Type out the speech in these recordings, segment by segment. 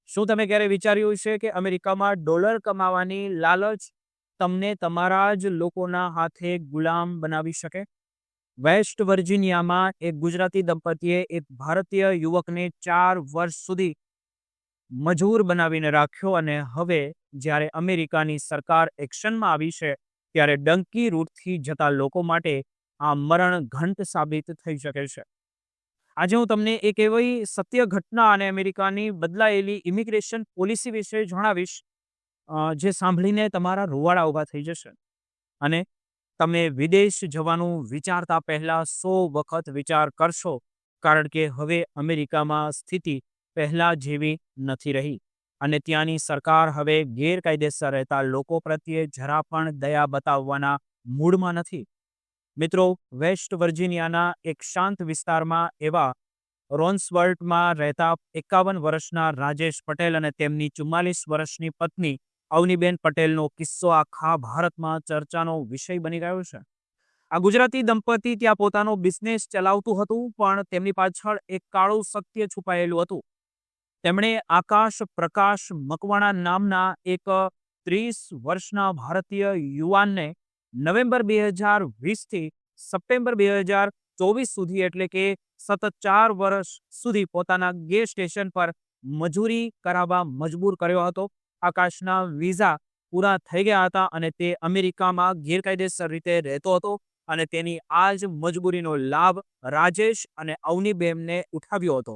શું તમે ક્યારે વિચાર્યું છે કે અમેરિકામાં ડોલર કમાવાની લાલચ તમને તમારા જ લોકોના હાથે ગુલામ બનાવી શકે? વેસ્ટ વર્જિનિયામાં એક ગુજરાતી દંપતીએ એક ભારતીય યુવકને 4 વર્ષ સુધી મજૂર બનાવીને રાખ્યો અને હવે જ્યારે અમેરિકાની સરકાર એક્શનમાં આવી છે ત્યારે ડંકી રૂટથી જતા લોકો માટે આ મરણ ઘંટ સાબિત થઈ શકે છે. આજે હું તમને એક એવી સત્ય ઘટના અને અમેરિકાની બદલાયેલી ઇમિગ્રેશન પોલિસી વિશે જણાવીશ, જે સાંભળીને તમારા રૂવાડા ઊભા થઈ જશે અને તમે વિદેશ જવાનું વિચારતા પહેલા 100 વખત વિચાર કરશો, કારણ કે હવે અમેરિકામાં સ્થિતિ પહેલા જેવી નથી રહી અને ત્યાંની સરકાર હવે ગેરકાયદેસર રહેતા લોકો પ્રત્યે જરા પણ દયા બતાવવાના મૂડમાં નથી. મિત્રો, વેસ્ટ વર્જિનિયાના એક શાંત વિસ્તારમાં એવા રોન્સવર્ટમાં રહેતા 51 વર્ષના રાજેશ પટેલ અને તેમની 44 વર્ષની પત્ની અવનીબેન પટેલનો કિસ્સો આખા ભારતમાં ચર્ચાનો વિષય બની ગયો છે. આ ગુજરાતી દંપતી ત્યાં પોતાનો બિઝનેસ ચલાવતું હતું, પણ તેમની પાછળ એક કાળું સત્ય છુપાયેલું હતું. તેમણે આકાશ પ્રકાશ મકવાણા નામના એક 30 વર્ષના ભારતીય યુવાનને નવેમ્બર 2020 થી સપ્ટેમ્બર 2024 સુધી, એટલે કે સતત 4 વર્ષ સુધી પોતાના ગેસ સ્ટેશન પર મજૂરી કરાવવા મજબૂર કર્યો હતો. આકાશના વિઝા પૂરા થઈ ગયા હતા અને તે અમેરિકામાં ગેરકાયદેસર રીતે રહેતો હતો અને તેની આ જ મજબૂરીનો લાભ રાજેશ અને અવનીબેનને ઉઠાવ્યો હતો.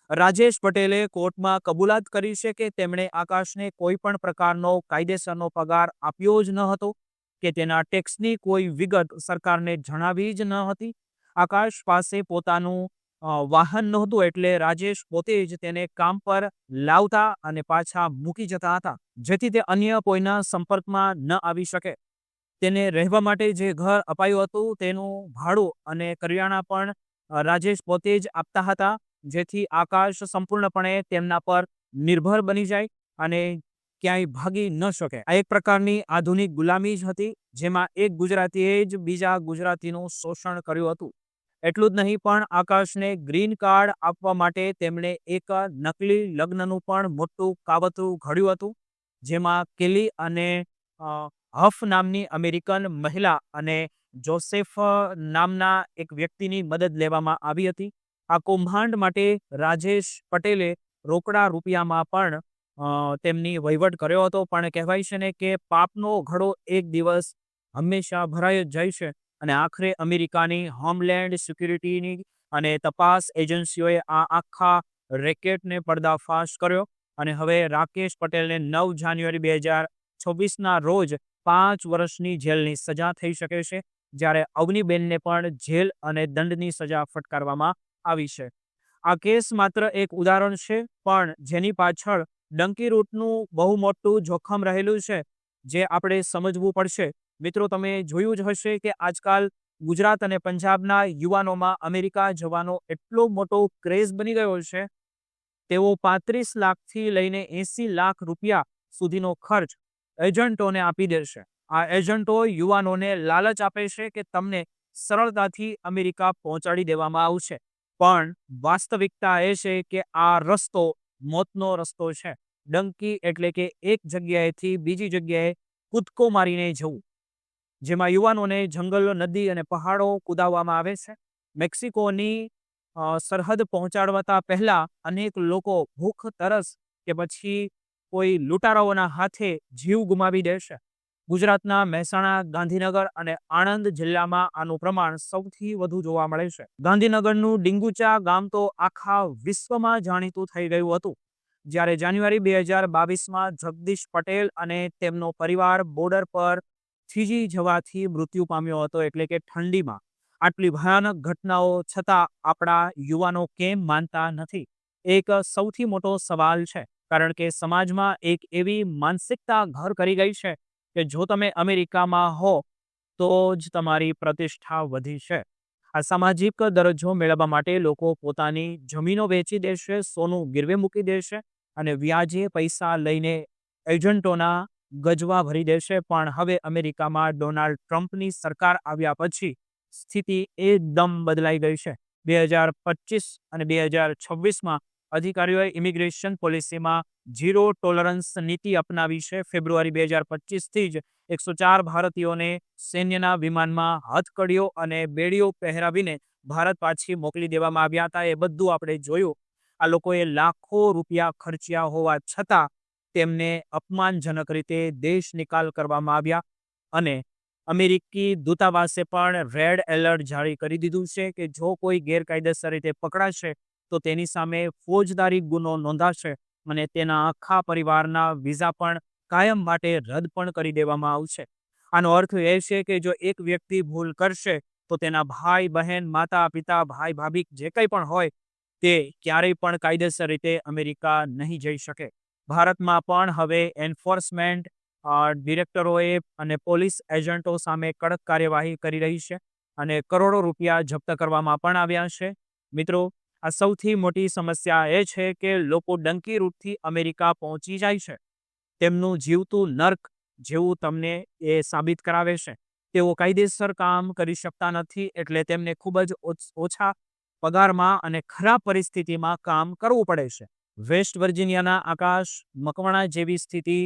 રાજેશ પટેલે કોર્ટમાં કબૂલાત કરી છે કે તેમણે આકાશને કોઈ પણ પ્રકારનો કાયદેસરનો પગાર આપ્યો જ ન હતો કે તેના ટેક્સની કોઈ વિગત સરકારને જણાવી જ ન હતી. આકાશ પાસે પોતાનું વાહન નહોતું, એટલે રાજેશ પોતે જ તેને કામ પર લાવતા અને પાછા મૂકી જતા હતા, જેથી તે અન્ય કોઈના સંપર્કમાં ન આવી શકે. તેને રહેવા માટે જે ઘર અપાયું હતું તેનું ભાડું અને કરિયાણા પણ રાજેશ પોતે જ આપતા હતા, જેથી આકાશ સંપૂર્ણપણે તેમના પર નિર્ભર બની જાય અને ક્યાંય ભાગી ન શકે. આ એક પ્રકારની આધુનિક ગુલામી જ હતી, જેમાં એક ગુજરાતીએ જ બીજા ગુજરાતીનું શોષણ કર્યું હતું. એટલું જ નહીં, પણ આકાશને ગ્રીન કાર્ડ આપવા માટે તેમણે એક નકલી લગ્નનું પણ મોટું કાવતરું ઘડ્યું હતું, જેમાં કેલી અને હફ નામની અમેરિકન મહિલા અને જોસેફ નામના એક વ્યક્તિની મદદ લેવામાં આવી હતી. આ કૌભાંડ માટે રાજેશ પટેલે રોકડા રૂપિયામાં પણ તેમની વહીવટ કર્યો હતો, પણ કહેવાય છે ને કે પાપનો ઘડો એક દિવસ હંમેશા ભરાઈ જ જાય છે અને આખરે અમેરિકાની હોમલેન્ડ સિક્યુરિટીની અને તપાસ એજન્સીઓએ આ આખા રેકેટને પર્દાફાશ કર્યો અને હવે રાકેશ પટેલને 9 જાન્યુઆરી 2026ના રોજ 5 વર્ષની જેલની સજા થઈ શકે છે, જ્યારે અવનીબેનને પણ જેલ અને દંડની સજા ફટકારવામાં આવી છે. આ કેસ માત્ર એક ઉદાહરણ છે, પણ જેની પાછળ ડંકી રૂટનું બહુ મોટું જોખમ રહેલું છે, જે આપણે સમજવું પડશે. મિત્રો, તમે જોયું જ હશે કે આજકાલ ગુજરાત અને પંજાબના યુવાનોમાં અમેરિકા જવાનો એટલો મોટો ક્રેઝ બની ગયો છે. તેઓ 35 લાખથી લઈને 80 લાખ રૂપિયા સુધીનો ખર્ચ એજન્ટોને આપી દેશે. આ એજન્ટો યુવાનોને લાલચ આપે છે કે તમને સરળતાથી અમેરિકા પહોંચાડી દેવામાં આવશે, પણ વાસ્તવિકતા એ છે કે આ રસ્તો મોતનો રસ્તો છે. ડંકી એટલે કે એક જગ્યાએથી બીજી જગ્યાએ કૂદકો મારીને જવું, જેમાં યુવાનોને જંગલો, નદી અને પહાડો કૂદાવવામાં આવે છે. મેક્સિકોની સરહદ પહોંચાડતા પહેલા અનેક લોકો ભૂખ, તરસ કે પછી કોઈ લૂંટારાઓના હાથે જીવ ગુમાવી દેશે. ગુજરાતના મહેસાણા, ગાંધીનગર અને આણંદ જિલ્લામાં આનું પ્રમાણ સૌથી વધુ જોવા મળે છે. ગાંધીનગરનું ડીંગુચા ગામ તો આખા વિશ્વમાં જાણીતું થઈ ગયું હતું, જ્યારે જાન્યુઆરી 2022માં જગદીશ પટેલ અને તેમનો પરિવાર બોર્ડર પર થીજી જવાથી મૃત્યુ પામ્યો હતો, એટલે કે ઠંડીમાં. આટલી ભયાનક ઘટનાઓ છતાં આપણા યુવાનો કેમ માનતા નથી? એક સૌથી મોટો સવાલ છે, કારણ કે સમાજમાં એક એવી માનસિકતા ઘર કરી ગઈ છે કે જો તમે અમેરિકામાં હો તો જ તમારી પ્રતિષ્ઠા વધી છે. આ સામાજિક દરજ્જો મેળવવા માટે લોકો પોતાની જમીનો વેચી દેશે, સોનું ગીરવે મૂકી દેશે અને વ્યાજે પૈસા લઈને એજન્ટોના ગજવા ભરી દેશે. પણ હવે અમેરિકામાં ડોનાલ્ડ ટ્રમ્પની સરકાર આવ્યા પછી સ્થિતિ એકદમ બદલાઈ ગઈ છે. 2025 અને 2026માં અધિકારીઓએ ઇમિગ્રેશન પોલિસીમાં ઝીરો ટોલરન્સ નીતિ અપનાવી છે. ફેબ્રુઆરી 2025થી જ 104 ભારતીયોને સૈન્યના વિમાનમાં હથકડીઓ અને બેડીઓ પહેરાવીને ભારત પાછી મોકલી દેવામાં આવ્યા હતા. એ બધું આપણે જોયું. આ લોકોએ લાખો રૂપિયા ખર્ચ્યા હોવા છતાં તેમને અપમાનજનક રીતે દેશ નિકાલ કરવામાં આવ્યા અને અમેરિકી દૂતાવાસે પણ રેડ એલર્ટ જારી કરી દીધું છે કે જો કોઈ ગેરકાયદેસર રીતે પકડાશે તો તેની સામે ફોજદારી ગુનો નોંધાશે અને તેના આખા પરિવારના વિઝા પણ કાયમ માટે રદ પણ કરી દેવામાં આવશે. આનો અર્થ એ છે કે જો એક વ્યક્તિ ભૂલ કરશે તો તેના ભાઈ બહેન માતા પિતા ભાઈ ભાભી જે કંઈ પણ હોય તે ક્યારેય પણ કાયદેસર રીતે અમેરિકા નહીં જઈ શકે. ભારતમાં પણ હવે એન્ફોર્સમેન્ટ ડિરેક્ટરોએ અને પોલીસ એજન્ટો સામે કડક કાર્યવાહી કરી રહી છે અને કરોડો રૂપિયા જપ્ત કરવામાં પણ આવ્યા છે. મિત્રો, આ સૌથી મોટી સમસ્યા એ છે કે લોકો ડંકી રૂટથી અમેરિકા પહોંચી જાય છે. તેમનું જીવતું નર્ક જેવું તમને એ સાબિત કરાવે છે. તેઓ કાયદેસર કામ કરી શકતા નથી એટલે તેમને ખૂબ જ ઓછા પગારમાં અને ખરાબ પરિસ્થિતિમાં કામ કરવું પડે છે. વેસ્ટ વર્જિનિયાના આકાશ મકવાણા જેવી સ્થિતિ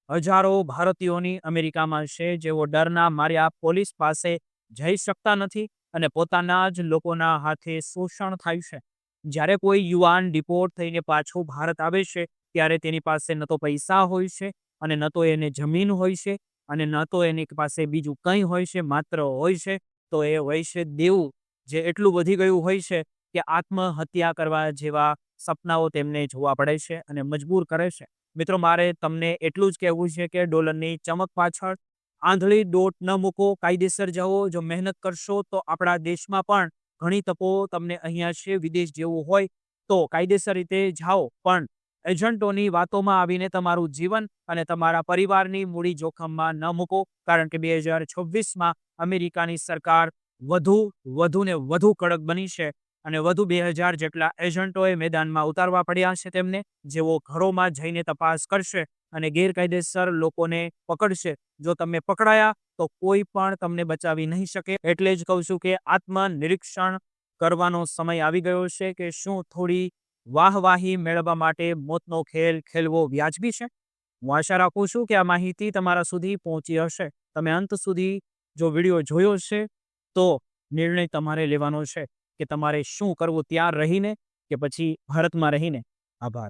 હજારો ભારતીયોની અમેરિકામાં છે જેઓ ડરના માર્યા પોલીસ પાસે જઈ શકતા નથી અને પોતાના જ લોકોના હાથે શોષણ થાય છે. જ્યારે કોઈ યુવાન ડિપોર્ટ થઈને પાછું ભારત આવે છે ત્યારે તેની પાસે ન તો પૈસા હોય છે અને ન તો એને જમીન હોય છે અને ન તો એની પાસે બીજું કંઈ હોય છે. માત્ર હોય છે તો એ હોય છે દેવું, જે એટલું વધી ગયું હોય છે કે આત્મહત્યા કરવા જેવા સપનાઓ તેમને જોવા પડે છે અને મજબૂર કરે છે. મિત્રો, મારે તમને એટલું જ કહેવું છે કે ડોલરની ચમક પાછળ આંધળી દોટ ન મૂકો. કાયદેસર જાઓ. જો મહેનત કરશો તો આપણા દેશમાં પણ ઘણી તકો તમને અહીંયા છે. વિદેશ જેવું હોય તો કાયદેસર રીતે જાઓ, પણ એજન્ટોની વાતોમાં આવીને તમારું જીવન અને તમારા પરિવારની મૂડી જોખમમાં ન મૂકો, કારણ કે 2026માં અમેરિકાની સરકાર વધુ ને વધુ કડક બની છે અને વધુ 2000 જેટલા એજન્ટોએ મેદાનમાં ઉતારવા પડ્યા છે તેમને, જેઓ ઘરોમાં જઈને તપાસ કરશે અને ગેરકાયદેસર લોકોને પકડશે. જો તમે પકડાયા તો કોઈ પણ તમને બચાવી નહીં શકે. એટલે જ કહું છું કે આત્મનિરીક્ષણ કરવાનો સમય આવી ગયો છે કે શું થોડી વાહવાહી મેળવવા માટે મોતનો ખેલ ખેલવો વ્યાજબી છે. હું આશા રાખું છું કે આ માહિતી તમારા સુધી પહોંચી હશે. તમે અંત સુધી જો વિડીયો જોયો છે તો નિર્ણય તમારે લેવાનો છે કે તમારે શું કરવું, ત્યાં રહીને કે પછી ભારતમાં રહીને. આભાર.